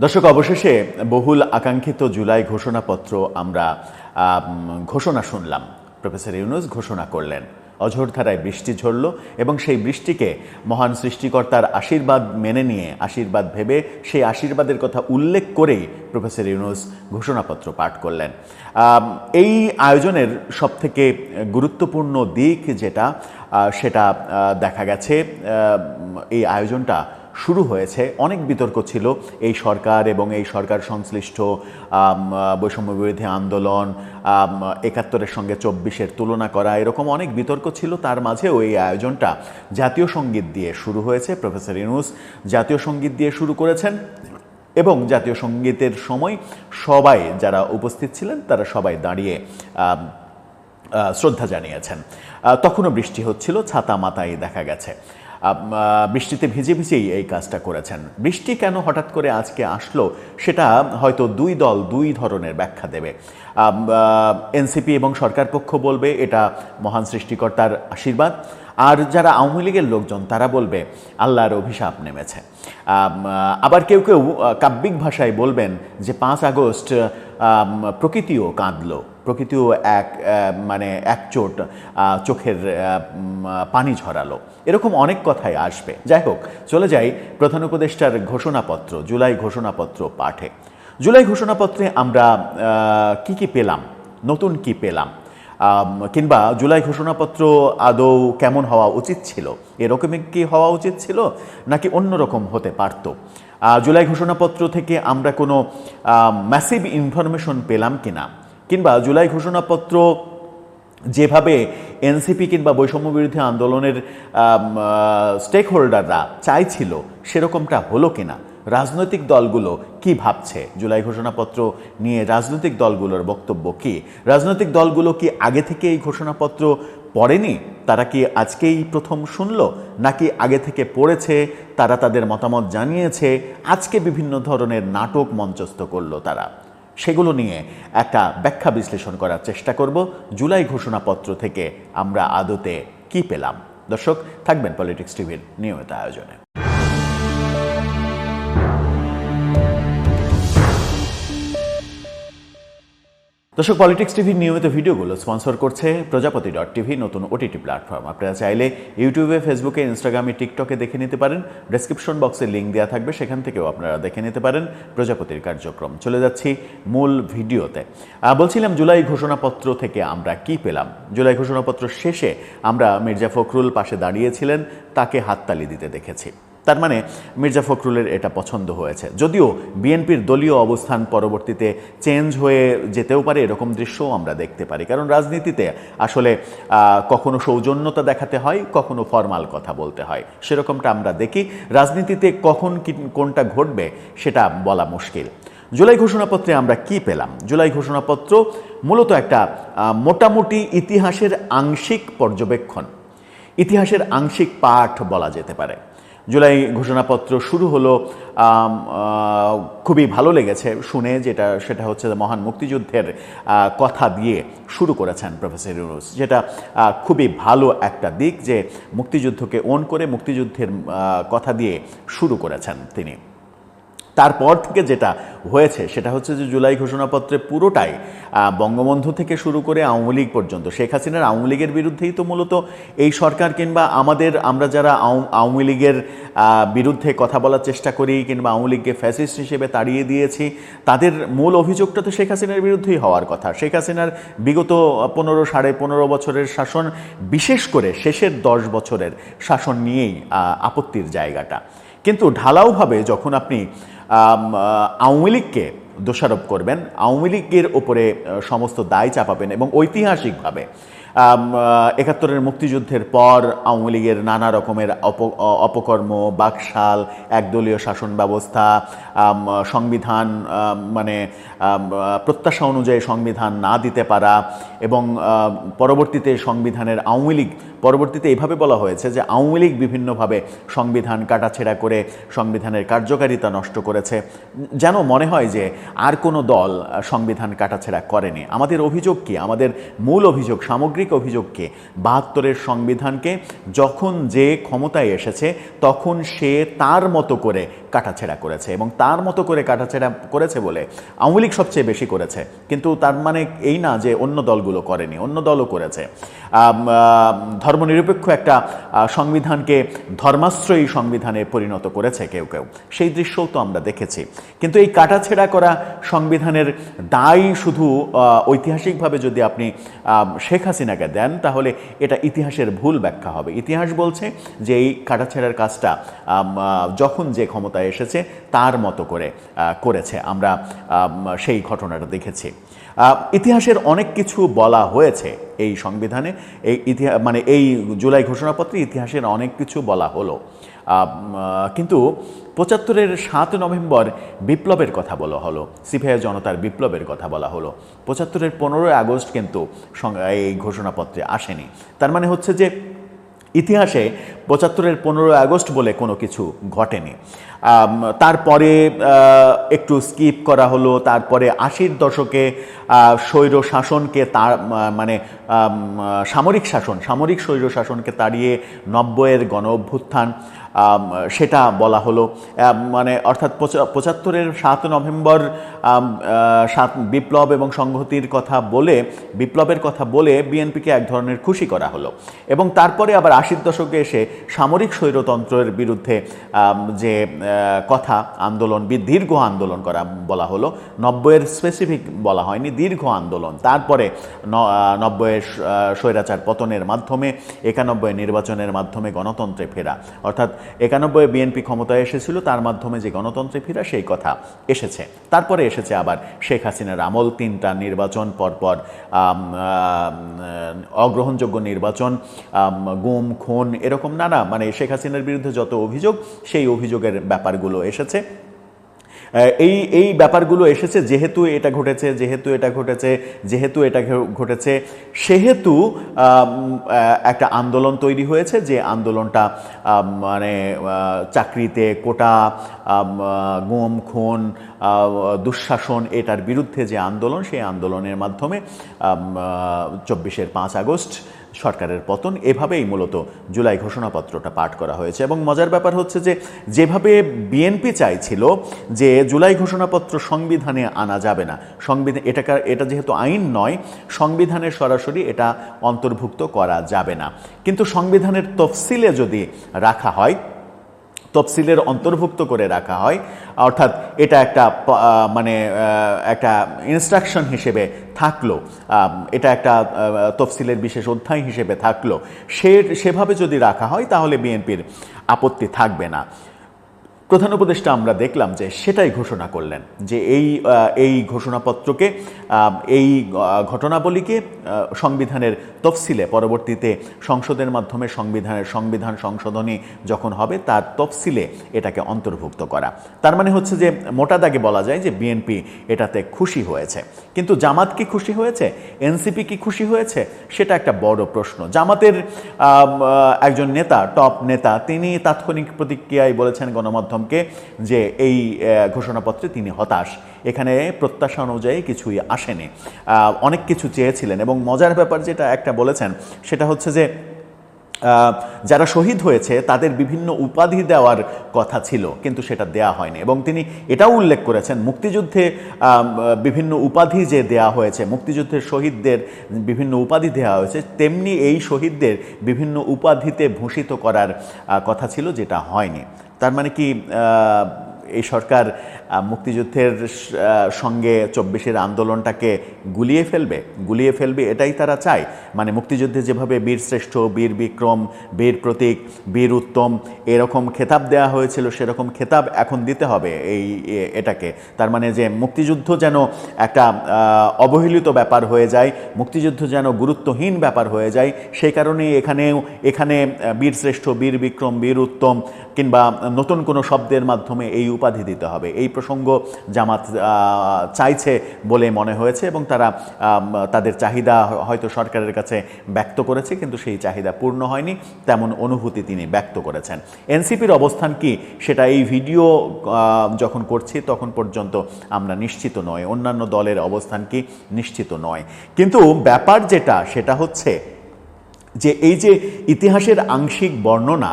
দর্শক, অবশেষে বহুল আকাঙ্ক্ষিত জুলাই ঘোষণাপত্র আমরা ঘোষণা শুনলাম। প্রফেসর ইউনূস ঘোষণা করলেন, অঝোরধারায় বৃষ্টি ঝরল এবং সেই বৃষ্টিকে মহান সৃষ্টিকর্তার আশীর্বাদ মেনে নিয়ে, আশীর্বাদ ভেবে সেই আশীর্বাদের কথা উল্লেখ করেই প্রফেসর ইউনূস ঘোষণাপত্র পাঠ করলেন। এই আয়োজনের সবথেকে গুরুত্বপূর্ণ দিক সেটা দেখা গেছে, এই আয়োজনটা শুরু হয়েছে, অনেক বিতর্ক ছিল এই সরকার এবং এই সরকার সংশ্লিষ্ট বৈষম্য বিরোধী আন্দোলন, ৭১-এর সঙ্গে ২৪-এর তুলনা করা, এরকম অনেক বিতর্ক ছিল। তার মাঝেও এই আয়োজনটা জাতীয় সঙ্গীত দিয়ে শুরু হয়েছে। প্রফেসর ইউনূস জাতীয় সঙ্গীত দিয়ে শুরু করেছেন এবং জাতীয় সঙ্গীতের সময় সবাই যারা উপস্থিত ছিলেন তারা সবাই দাঁড়িয়ে শ্রদ্ধা জানিয়েছেন। তখনও বৃষ্টি হচ্ছিল, ছাতা মাথায় দেখা গেছে। বৃষ্টিতে ভিজে ভিজেই এই কাজটা করেছেন। বৃষ্টি কেন হঠাৎ করে আজকে আসলো সেটা হয়তো দুই দল দুই ধরনের ব্যাখ্যা দেবে। এনসিপি এবং সরকার পক্ষ বলবে এটা মহান সৃষ্টিকর্তার আশীর্বাদ, আর যারা আওয়ামী লীগের লোকজন তারা বলবে আল্লাহর অভিশাপ নেমেছে। আবার কেউ কেউ কাব্যিক ভাষায় বলবেন যে ৫ আগস্ট প্রকৃতিও কাঁদল, প্রকৃতিও একচোট চোখের পানি ঝরালো। এরকম অনেক কথাই আসবে। যাই হোক, চলে যাই প্রধান উপদেষ্টার ঘোষণাপত্র, জুলাই ঘোষণাপত্র পাঠে। জুলাই ঘোষণাপত্রে আমরা কি পেলাম, নতুন কি পেলাম, কিংবা জুলাই ঘোষণাপত্র আদৌ কেমন হওয়া উচিত ছিল, এরকমই কি হওয়া উচিত ছিল নাকি অন্যরকম হতে পারত? জুলাই ঘোষণাপত্র থেকে আমরা কোনো ম্যাসিভ ইনফরমেশন পেলাম কিনা, কিংবা জুলাই ঘোষণাপত্র যেভাবে এনসিপি কিংবা বৈষম্য বিরোধী আন্দোলনের স্টেক হোল্ডাররা চাইছিল সেরকমটা হলো কিনা, রাজনৈতিক দলগুলো কি ভাবছে জুলাই ঘোষণাপত্র নিয়ে, রাজনৈতিক দলগুলোর বক্তব্য কি, রাজনৈতিক দলগুলো কি আগে থেকে এই ঘোষণাপত্র পড়েনি, তারা কি আজকেই প্রথম শুনলো, নাকি আগে থেকে পড়েছে, তারা তাদের মতামত জানিয়েছে, আজকে বিভিন্ন ধরনের নাটক মঞ্চস্থ করলো তারা, সেগুলো নিয়ে একটা ব্যাখ্যা বিশ্লেষণ করার চেষ্টা করব। জুলাই ঘোষণাপত্র থেকে আমরা আদতে কি পেলাম? দর্শক, থাকবেন পলিটিক্স টিভির নিয়মিত আয়োজনে। দর্শক, পলিটিক্স টিভির নিয়মিত ভিডিওগুলো স্পন্সর করছে প্রজাপতি.টিভি, নতুন ওটিটি প্ল্যাটফর্ম। আপনারা চাইলে ইউটিউবে, ফেসবুকে, ইনস্টাগ্রামে, টিকটকে দেখে নিতে পারেন। ডেসক্রিপশন বক্সে লিঙ্ক দেওয়া থাকবে, সেখান থেকেও আপনারা দেখে নিতে পারেন প্রজাপতির কার্যক্রম। চলে যাচ্ছি মূল ভিডিওতে। বলছিলাম জুলাই ঘোষণাপত্র থেকে আমরা কি পেলাম। জুলাই ঘোষণাপত্র শেষে আমরা মির্জা ফখরুল পাশে দাঁড়িয়েছিলেন, তাকে হাততালি দিতে দেখেছি। তার মানে মির্জা ফখরুলের এটা পছন্দ হয়েছে। যদিও বিএনপির দলীয় অবস্থান পরবর্তীতে চেঞ্জ হয়ে যেতেও পারে, এরকম দৃশ্যও আমরা দেখতে পারি। কারণ রাজনীতিতে আসলে কখনো সৌজন্যতা দেখাতে হয়, কখনো ফরমাল কথা বলতে হয়, সেরকমটা আমরা দেখি। রাজনীতিতে কখন কোনটা ঘটবে সেটা বলা মুশকিল। জুলাই ঘোষণাপত্রে আমরা কি পেলাম? জুলাই ঘোষণাপত্র মূলত একটা মোটামুটি ইতিহাসের আংশিক পর্যবেক্ষণ, ইতিহাসের আংশিক পাঠ বলা যেতে পারে। জুলাই ঘোষণাপত্র শুরু হলো, খুবই ভালো লেগেছে শুনে, সেটা হচ্ছে মহান মুক্তিযুদ্ধের কথা দিয়ে শুরু করেছেন প্রফেসর ইউনূস, যেটা খুবই ভালো একটা দিক যে মুক্তিযুদ্ধকে ওন করে মুক্তিযুদ্ধের কথা দিয়ে শুরু করেছেন তিনি। তারপর থেকে যেটা হয়েছে সেটা হচ্ছে যে জুলাই ঘোষণাপত্রে পুরোটাই বঙ্গবন্ধু থেকে শুরু করে আওয়ামী লীগ পর্যন্ত, শেখ হাসিনার আওয়ামী লীগের বিরুদ্ধেই তো মূলত এই সরকার, কিংবা আমরা যারা আওয়ামী লীগের বিরুদ্ধে কথা বলার চেষ্টা করি কিংবা আওয়ামী লীগকে ফ্যাসিস্ট হিসেবে তাড়িয়ে দিয়েছি, তাদের মূল অভিযোগটা তো শেখ হাসিনার বিরুদ্ধেই হওয়ার কথা। শেখ হাসিনার বিগত 15 বছরের শাসন, বিশেষ করে শেষের 10 বছরের শাসন নিয়েই আপত্তির জায়গাটা। কিন্তু ঢালাওভাবে যখন আপনি আওয়ামী লীগকে দোষারোপ করবেন, আওয়ামী লীগের ওপরে সমস্ত দায় চাপাবেন এবং ঐতিহাসিকভাবে ৭১-এর মুক্তিযুদ্ধের পর আওয়ামী লীগের নানা রকমের অপকর্ম, বাকশাল, একদলীয় শাসন ব্যবস্থা, সংবিধান প্রত্যাশা অনুযায়ী সংবিধান না দিতে পারা, এবং পরবর্তীতে সংবিধানের পরবর্তীতে এভাবে বলা হয়েছে যে আওয়ামী লীগ বিভিন্নভাবে সংবিধান কাটাছেঁড়া করে সংবিধানের কার্যকারিতা নষ্ট করেছে, যেন মনে হয় যে আর কোনো দল সংবিধান কাটাছেঁড়া করেনি। আমাদের অভিযোগ কি? আমাদের মূল অভিযোগ, সামগ্রিক মৌলিক অভিযোগকে ৭২-এর সংবিধানকে যখন যে ক্ষমতায় এসেছে তখন সে তার মতো করে কাটাছেঁড়া করেছে, এবং তার মতো করে কাটাছেঁড়া করেছে বলে আওয়ামী লীগ সবচেয়ে বেশি করেছে, কিন্তু তার মানে এই না যে অন্য দলগুলো করেনি, অন্য দলও করেছে। ধর্মনিরপেক্ষ একটা সংবিধানকে ধর্মাশ্রয়ী সংবিধানে পরিণত করেছে কেউ কেউ, সেই দৃশ্যও তো আমরা দেখেছি। কিন্তু এই কাটাছেঁড়া করা সংবিধানের দায় শুধু ঐতিহাসিকভাবে যদি আপনি শেখ হাসিনাকে দেন তাহলে এটা ইতিহাসের ভুল ব্যাখ্যা হবে। ইতিহাস বলছে যে এই কাটাছেঁড়ার কাজটা যখন যে ক্ষমতায় এসেছে তার মতো করে করেছে, আমরা সেই ঘটনাটা দেখেছি। ইতিহাসের অনেক কিছু বলা হয়েছে এই সংবিধানে, এই মানে এই জুলাই ঘোষণাপত্রে ইতিহাসের অনেক কিছু বলা হলো, কিন্তু ৭৫-এর ৭ নভেম্বর বিপ্লবের কথা বলা হলো, সিপাহী জনতার বিপ্লবের কথা বলা হলো। ৭৫-এর 15 আগস্ট কিন্তু এই ঘোষণাপত্রে আসেনি। তার মানে হচ্ছে যে ইতিহাসে ৭৫-এর 15 আগস্ট বলে কোনো কিছু ঘটেনি। তারপরে একটু স্কিপ করা হলো, তারপরে ৮০-র দশকে স্বৈর শাসনকে তার মানে সামরিক স্বৈর শাসনকে তাড়িয়ে ৯০-এর গণ অভ্যুত্থান, সেটা বলা হলো। মানে অর্থাৎ ৭৫-এর ৭ নভেম্বর বিপ্লব এবং সংহতির কথা বলে, বিপ্লবের কথা বলে বিএনপিকে এক ধরনের খুশি করা হলো, এবং তারপরে আবার ৮০-র দশকে এসে সামরিক স্বৈরতন্ত্রের বিরুদ্ধে যে কথা আন্দোলন, দীর্ঘ আন্দোলন করা বলা হলো। ৯০-এর স্পেসিফিক বলা হয়নি, দীর্ঘ আন্দোলন। তারপরে ৯০-এর স্বৈরাচার পতনের মাধ্যমে ৯১ নির্বাচনের মাধ্যমে গণতন্ত্রে ফেরা, অর্থাৎ ৯১ বিএনপি ক্ষমতায় এসেছিল, তার মাধ্যমে যে গণতন্ত্রে ফেরা সেই কথা এসেছে। তারপরে এসেছে আবার শেখ হাসিনার আমল, 3টা নির্বাচন পরপর, অগ্রহণযোগ্য নির্বাচন, গুম খুন, এরকম নানা, মানে শেখ হাসিনার বিরুদ্ধে যত অভিযোগ সেই অভিযোগের ব্যাপারগুলো এসেছে। এই ব্যাপারগুলো এসেছে যেহেতু এটা ঘটেছে সেহেতু একটা আন্দোলন তৈরি হয়েছে, যে আন্দোলনটা মানে চাকরিতে কোটা, গুম খুন, দুঃশাসন, এটার বিরুদ্ধে যে আন্দোলন, সেই আন্দোলনের মাধ্যমে ২৪-এর 5 আগস্ট সরকারের পতন, এভাবেই মূলত জুলাই ঘোষণাপত্রটা পাঠ করা হয়েছে। এবং মজার ব্যাপার হচ্ছে যে যেভাবে বিএনপি চাইছিল যে জুলাই ঘোষণাপত্র সংবিধানে আনা যাবে না, এটা যেহেতু আইন নয়, সংবিধানে সরাসরি এটা অন্তর্ভুক্ত করা যাবে না, কিন্তু সংবিধানের তফসিলে যদি রাখা হয়, তফসিলের অন্তর্ভুক্ত করে রাখা হয়, অর্থাৎ এটা একটা মানে একটা ইনস্ট্রাকশন হিসেবে থাকলো, এটা একটা তফসিলের বিশেষ অধ্যায় হিসেবে থাকলো, সেভাবে যদি রাখা হয় তাহলে বিএনপির আপত্তি থাকবে না। প্রধান উপদেষ্টা আমরা দেখলাম যে সেটাই ঘোষণা করলেন, যে এই ঘোষণাপত্রকে, এই ঘটনাবলীকে সংবিধানের তফসিলে পরবর্তীতে সংসদের মাধ্যমে সংবিধান সংশোধনী যখন হবে তার তফসিলে এটাকে অন্তর্ভুক্ত করা। তার মানে হচ্ছে যে মোটা দাগে বলা যায় যে বিএনপি এটাতে খুশি হয়েছে, কিন্তু জামাত কি খুশি হয়েছে, এনসিপি কি খুশি হয়েছে, সেটা একটা বড় প্রশ্ন। জামাতের একজন নেতা, টপ নেতা, তিনি তাৎক্ষণিক প্রতিক্রিয়ায় বলেছেন গণমাধ্যম যে এই ঘোষণাপত্রে তিনি হতাশ, এখানে প্রত্যাশা অনুযায়ী কিছুই আসেনি, অনেক কিছু চেয়েছিলেন। এবং মজার ব্যাপার যেটা একটা বলেছেন সেটা হচ্ছে যে যারা শহীদ হয়েছে তাদের বিভিন্ন উপাধি দেওয়ার কথা ছিল, কিন্তু সেটা দেয়া হয়নি। এবং তিনি এটাও উল্লেখ করেছেন মুক্তিযুদ্ধে বিভিন্ন উপাধি যে দেয়া হয়েছে, মুক্তিযুদ্ধের শহীদদের বিভিন্ন উপাধি দেওয়া হয়েছে, তেমনি এই শহীদদের বিভিন্ন উপাধিতে ভূষিত করার কথা ছিল, যেটা হয়নি। তার মানে কি এই সরকার মুক্তিযুদ্ধের সঙ্গে ২৪-এর আন্দোলনটাকে গুলিয়ে ফেলবে, এটাই তারা চায়? মানে মুক্তিযুদ্ধে যেভাবে বীর শ্রেষ্ঠ, বীর বিক্রম, বীর প্রতীক, বীর উত্তম এরকম খেতাব দেওয়া হয়েছিল, সেরকম খেতাব এখন দিতে হবে এটাকে। তার মানে যে মুক্তিযুদ্ধ যেন একটা অবহেলিত ব্যাপার হয়ে যায়, মুক্তিযুদ্ধ যেন গুরুত্বহীন ব্যাপার হয়ে যায়, সেই কারণেই এখানে বীর শ্রেষ্ঠ, বীর বিক্রম, বীর উত্তম কিংবা নতুন কোনো শব্দের মাধ্যমে এই উপাধি দিতে হবে। এই প্রসঙ্গ জামাত চাইছে বলে মনে হয়েছে, এবং তারা তাদের চাহিদা হয়তো সরকারের কাছে ব্যক্ত করেছে, কিন্তু সেই চাহিদা পূর্ণ হয়নি, তেমন অনুভূতি তিনি ব্যক্ত করেছেন। এনসিপির অবস্থান কি সেটা এই ভিডিও যখন করছি তখন পর্যন্ত আমরা নিশ্চিত নয়, অন্যান্য দলের অবস্থান কি নিশ্চিত নয়। কিন্তু ব্যাপার যেটা সেটা হচ্ছে যে এই যে ইতিহাসের আংশিক বর্ণনা,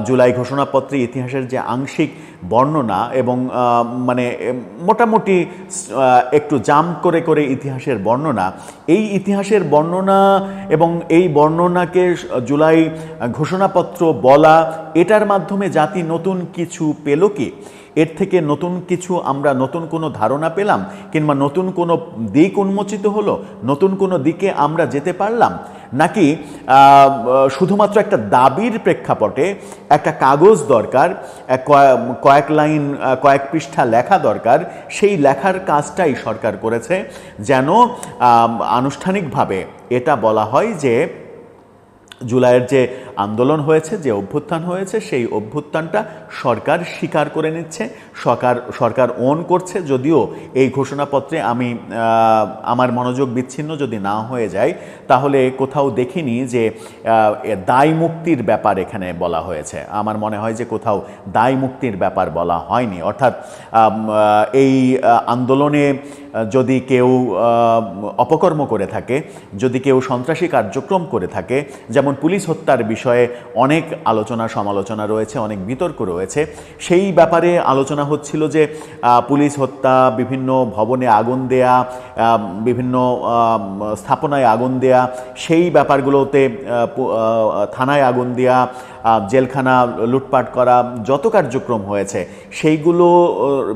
জুলাই ঘোষণাপত্রে ইতিহাসের যে আংশিক বর্ণনা এবং মানে মোটামুটি একটু জাম করে করে ইতিহাসের বর্ণনা, এই ইতিহাসের বর্ণনা এবং এই বর্ণনাকে জুলাই ঘোষণাপত্র বলা, এটার মাধ্যমে জাতি নতুন কিছু পেল কি? এর থেকে নতুন কিছু আমরা নতুন কোনো ধারণা পেলাম, কিংবা নতুন কোনো দিক উন্মোচিত হলো, নতুন কোনো দিকে আমরা যেতে পারলাম, নাকি শুধুমাত্র একটা দাবির প্রেক্ষাপটে একটা কাগজ দরকার, কয়েক লাইন কয়েক পৃষ্ঠা লেখা দরকার, সেই লেখার কাজটাই সরকার করেছে যেন আনুষ্ঠানিকভাবে এটা বলা হয় যে জুলাইয়ের যে আন্দোলন হয়েছে, যে অভ্যুত্থান হয়েছে, সেই অভ্যুত্থানটা সরকার স্বীকার করে নিচ্ছে, সরকার ওন করছে। যদিও এই ঘোষণাপত্রে আমি আমার মনোযোগ বিচ্ছিন্ন যদি না হয়ে যায়, তাহলে কোথাও দেখিনি যে দায় মুক্তির ব্যাপার এখানে বলা হয়েছে। আমার মনে হয় যে কোথাও দায় মুক্তির ব্যাপার বলা হয়নি। অর্থাৎ এই আন্দোলনে যদি কেউ অপকর্ম করে থাকে, যদি কেউ সন্ত্রাসী কার্যক্রম করে থাকে, যেমন পুলিশ হত্যার বিষয়ে অনেক আলোচনা সমালোচনা রয়েছে, অনেক বিতর্ক রয়েছে, সেই ব্যাপারে আলোচনা হচ্ছিল যে পুলিশ হত্যা, বিভিন্ন ভবনে আগুন দেয়া, বিভিন্ন স্থাপনায় আগুন দেয়া, সেই ব্যাপারগুলোতে থানায় আগুন দেয়া, জেলখানা লুটপাট করা, যত কার্যক্রম হয়েছে সেইগুলো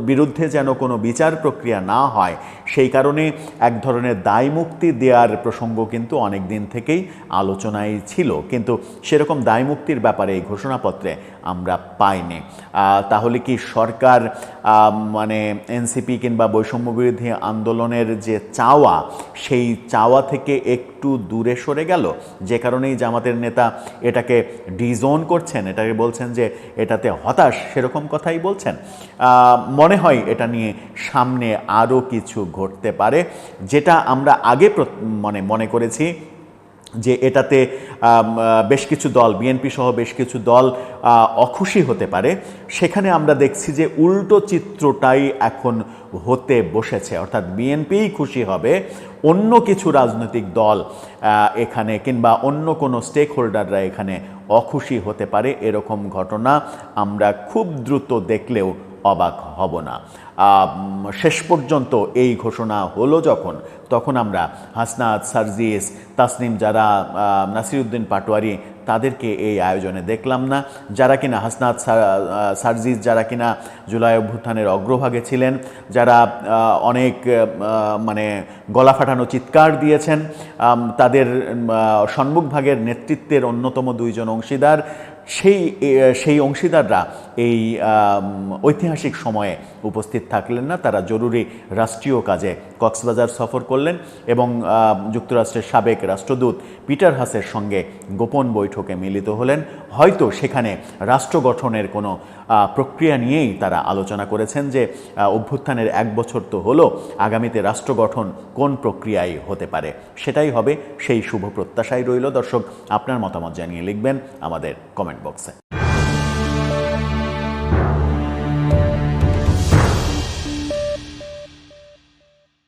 বিরুদ্ধে যেন কোনো বিচার প্রক্রিয়া না হয়, সেই কারণে এক ধরনের দায় মুক্তি দেওয়ার প্রসঙ্গ কিন্তু অনেক দিন থেকেই আলোচনায় ছিল, কিন্তু সেরকম দায় মুক্তির ব্যাপারে এই ঘোষণাপত্রে আমরা পাইনি। তাহলে কি সরকার মানে এনসিপি কিংবা বৈষম্য বিরোধী আন্দোলনের যে চাওয়া, সেই চাওয়া থেকে একটু দূরে সরে গেল, যে কারণেই জামাতের নেতা এটাকে ডিজোন করছেন, এটাকে বলছেন যে এটাতে হতাশ, সেরকম কথাই বলছেন? মনে হয় এটা নিয়ে সামনে আরও কিছু ঘটতে পারে, যেটা আমরা আগে মনে করেছি যে এটাতে বেশ কিছু দল, বিএনপি সহ বেশ কিছু দল অখুশি হতে পারে। সেখানে আমরা দেখছি যে উল্টো চিত্রটাই এখন হতে বসেছে, অর্থাৎ বিএনপিই খুশি হবে, অন্য কিছু রাজনৈতিক দল এখানে কিংবা অন্য কোনো স্টেক হোল্ডাররা এখানে অখুশি হতে পারে। এরকম ঘটনা আমরা খুব দ্রুত দেখলেও অবাক হব না। শেষ পর্যন্ত এই ঘোষণা হলো যখন, তখন আমরা হাসনাত, সার্জিস, তাসনিম, যারা নাসিরউদ্দিন পাটোয়ারি, তাদেরকে এই আয়োজনে দেখলাম না। যারা কিনা হাসনাত, সার্জিস, যারা কিনা জুলাই অভ্যুত্থানের অগ্রভাগে ছিলেন, যারা অনেক মানে গলা ফাটানো চিৎকার দিয়েছেন, তাদের সম্মুখভাগের নেতৃত্বের অন্যতম দুইজন অংশীদার, সেই অংশীদাররা এই ঐতিহাসিক সময়ে উপস্থিত থাকলেন না। তারা জরুরি রাষ্ট্রীয় কাজে কক্সবাজার সফর করলেন এবং যুক্তরাষ্ট্রের সাবেক রাষ্ট্রদূত পিটার হাসের সঙ্গে গোপন বৈঠকে মিলিত হলেন। হয়তো সেখানে রাষ্ট্র গঠনের কোনো প্রক্রিয়া নিয়েই তারা আলোচনা করেছেন যে অভ্যুত্থানের 1 বছর তো হলো, আগামীতে রাষ্ট্র গঠন কোন প্রক্রিয়ায় হতে পারে, সেটাই হবে। সেই শুভ প্রত্যাশাই রইল। দর্শক, আপনার মতামত জানিয়ে লিখবেন আমাদের কমেন্ট বক্সে।